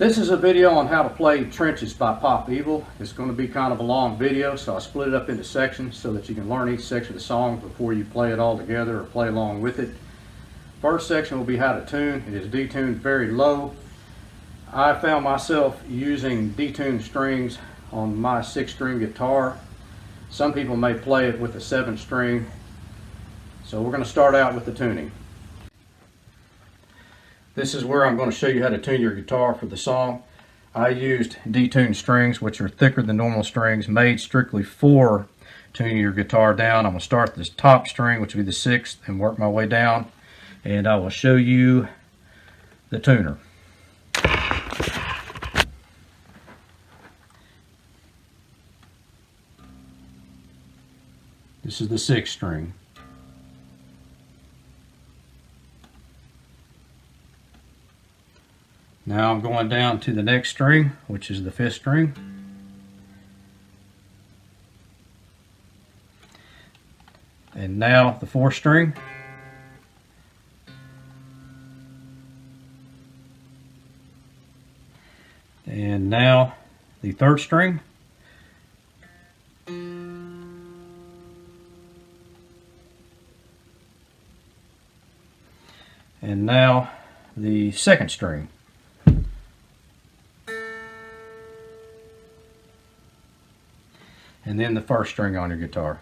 This is a video on how to play Trenches by Pop Evil. It's going to be kind of a long video, so I split it up into sections so that you can learn each section of the song before you play it all together or play along with it. First section will be how to tune. It is detuned very low. I found myself using detuned strings on my 6-string guitar. Some people may play it with a 7-string. So we're going to start out with the tuning. This is where I'm going to show you how to tune your guitar for the song. I used detuned strings, which are thicker than normal strings, made strictly for tuning your guitar down. I'm going to start this top string, which will be the 6th, and work my way down, and I will show you the tuner. This is the 6th string. Now I'm going down to the next string, which is the 5th string. And now the 4th string. And now the 3rd string. And now the 2nd string. And then the 1st string on your guitar.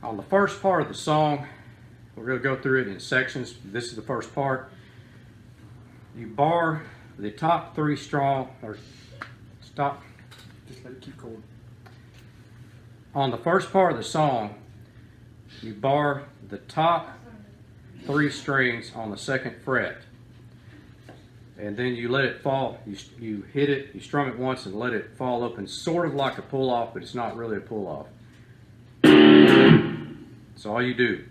On the first part of the song, we're going to go through it in sections. This is the first part. You bar the top 3 strong, or stop, just let it keep going. On the first part of the song, you bar the top 3 strings on the 2nd fret. And then you let it fall, you hit it, you strum it once and let it fall open, sort of like a pull off, but it's not really a pull off. That's all you do.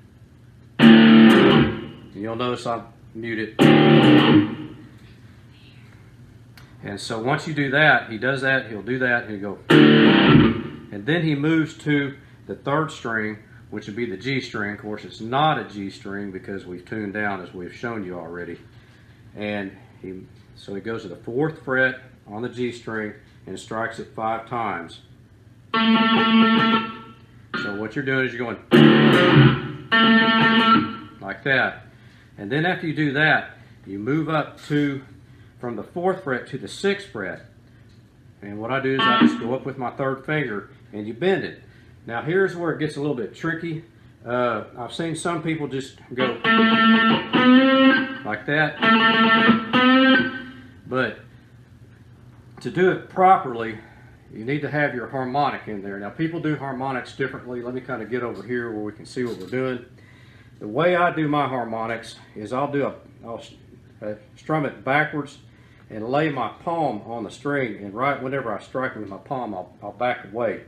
And you'll notice I mute it. And so once you do that, he does that, he'll do that, he'll go. And then he moves to the 3rd string, which would be the G string. Of course, it's not a G string because we've tuned down as we've shown you already. And so he goes to the 4th fret on the G string and strikes it 5 times. So what you're doing is you're going like that. And then after you do that, you move up from the 4th fret to the 6th fret. And what I do is I just go up with my 3rd finger and you bend it. Now here's where it gets a little bit tricky. I've seen some people just go like that. But to do it properly, you need to have your harmonic in there. Now people do harmonics differently. Let me kind of get over here where we can see what we're doing. The way I do my harmonics is I'll strum it backwards and lay my palm on the string, and right whenever I strike it with my palm, I'll back away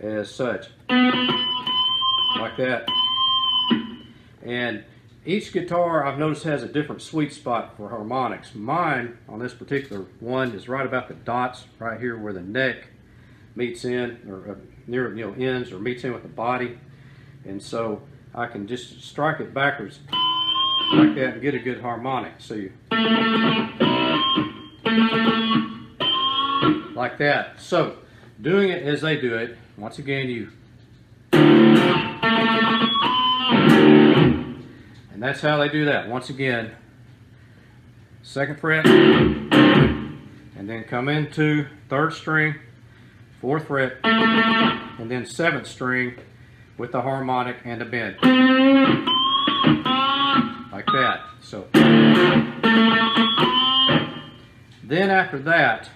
as such, like that. And each guitar I've noticed has a different sweet spot for harmonics. Mine on this particular one is right about the dots right here where the neck meets in, or near ends or meets in with the body, and so I can just strike it backwards like that and get a good harmonic. So you like that. So doing it as they do it, once again and that's how they do that. Once again, 2nd fret, and then come into 3rd string, 4th fret, and then 7th string with the harmonic and a bend. Like that. So then after that,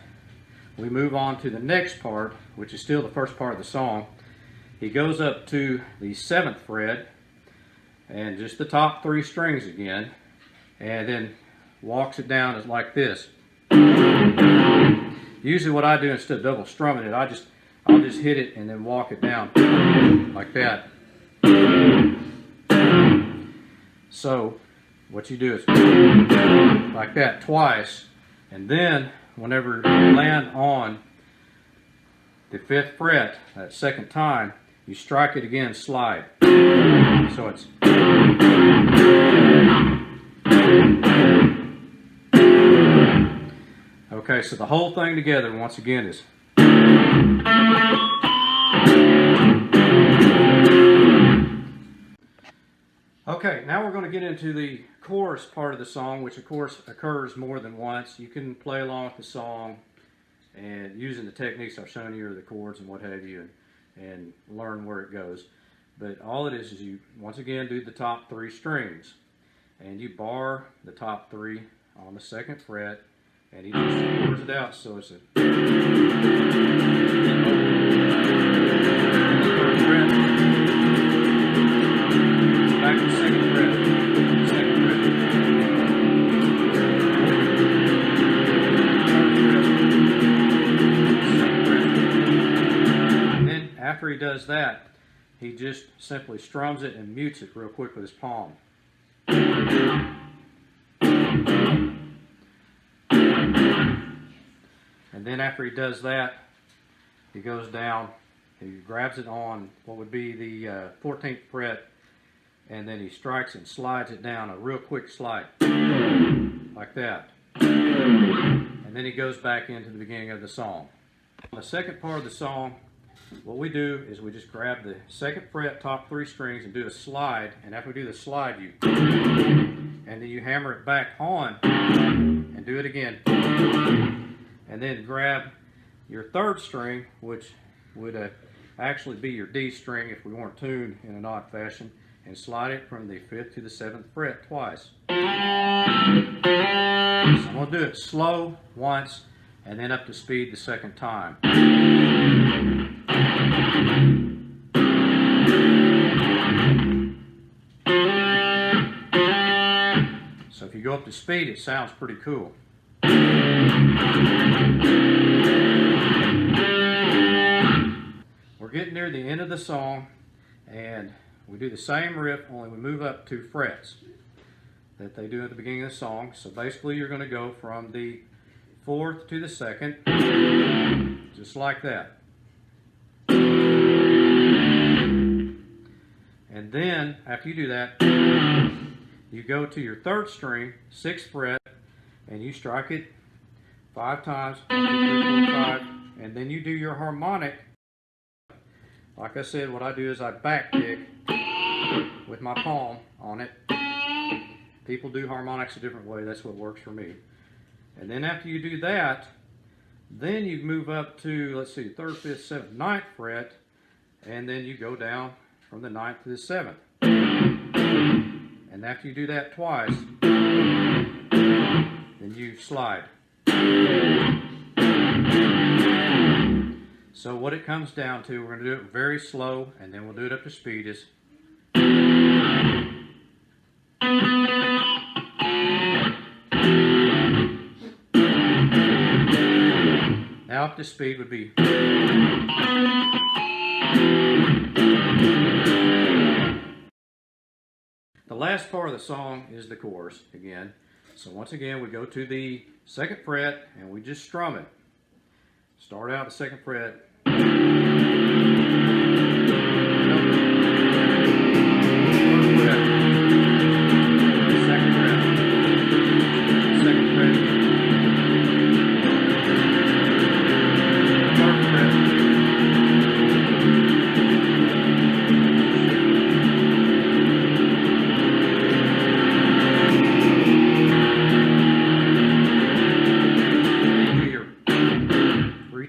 we move on to the next part, which is still the first part of the song. He goes up to the 7th fret and just the top 3 strings again, and then walks it down like this. Usually what I do, instead of double strumming it, I'll just hit it and then walk it down like that. So what you do is like that twice, and then whenever you land on the 5th fret that 2nd time, you strike it again, slide. So it's okay. So the whole thing together once again is okay. Now we're going to get into the chorus part of the song, which of course occurs more than once. You can play along with the song and using the techniques I've shown you, or the chords and what have you, and learn where it goes. But all it is you once again do the top 3 strings, and you bar the top 3 on the 2nd fret, and he just pours it out. So it's a back to 2nd fret, 2nd fret, 3rd fret, 2nd fret. And then after he does that, he just simply strums it and mutes it real quick with his palm. And then after he does that, he goes down, he grabs it on what would be the 14th fret, and then he strikes and slides it down, a real quick slide, like that. And then he goes back into the beginning of the song. On the second part of the song, what we do is we just grab the 2nd fret, top 3 strings, and do a slide. And after we do the slide, and then you hammer it back on and do it again. And then grab your 3rd string, which would actually be your D string if we weren't tuned in an odd fashion, and slide it from the 5th to the 7th fret twice. So I'm going to do it slow once and then up to speed the second time. So if you go up to speed, it sounds pretty cool. We're getting near the end of the song, and we do the same riff, only we move up 2 frets that they do at the beginning of the song. So basically you're going to go from the 4th to the 2nd, just like that. And then after you do that, you go to your 3rd string, 6th fret, and you strike it 5 times, 1, 2, 3, 4, 5, and then you do your harmonic. Like I said, what I do is I back pick with my palm on it. People do harmonics a different way. That's what works for me. And then after you do that, then you move up to, let's see, 3rd, 5th, 7th, 9th fret, and then you go down from the 9th to the 7th. And after you do that twice, then you slide. So what it comes down to, we're going to do it very slow, and then we'll do it up to speed, is now up to speed would be. The last part of the song is the chorus again. So once again, we go to the 2nd fret and we just strum it. Start out the 2nd fret.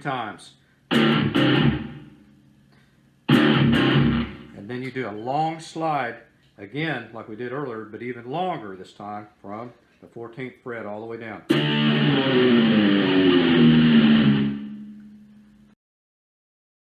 Times. And then you do a long slide again like we did earlier, but even longer this time, from the 14th fret all the way down.